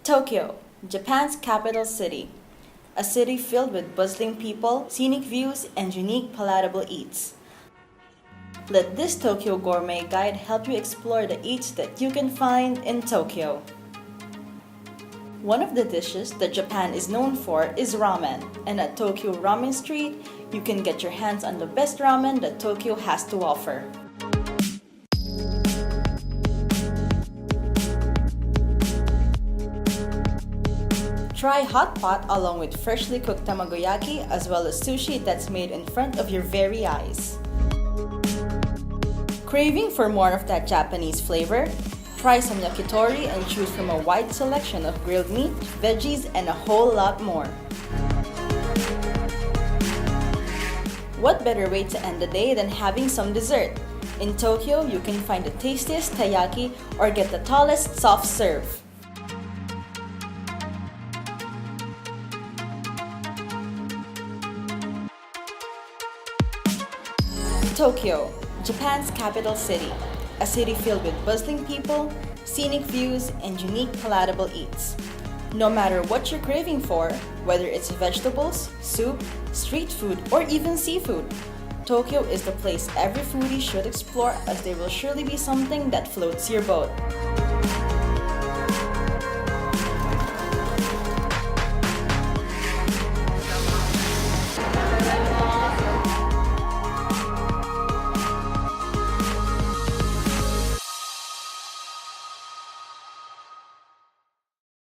Tokyo, Japan's capital city. A city filled with bustling people, scenic views, and unique palatable eats. Let this Tokyo Gourmet guide help you explore the eats that you can find in Tokyo. One of the dishes that Japan is known for is ramen, and at Tokyo Ramen Street, you can get your hands on the best ramen that Tokyo has to offer. Try hot pot along with freshly cooked tamagoyaki as well as sushi that's made in front of your very eyes. Craving for more of that Japanese flavor? Try some yakitori and choose from a wide selection of grilled meat, veggies, and a whole lot more. What better way to end the day than having some dessert? In Tokyo, you can find the tastiest taiyaki or get the tallest soft serve. Tokyo, Japan's capital city. A city filled with bustling people, scenic views, and unique palatable eats. No matter what you're craving for, whether it's vegetables, soup, street food, or even seafood, Tokyo is the place every foodie should explore as there will surely be something that floats your boat.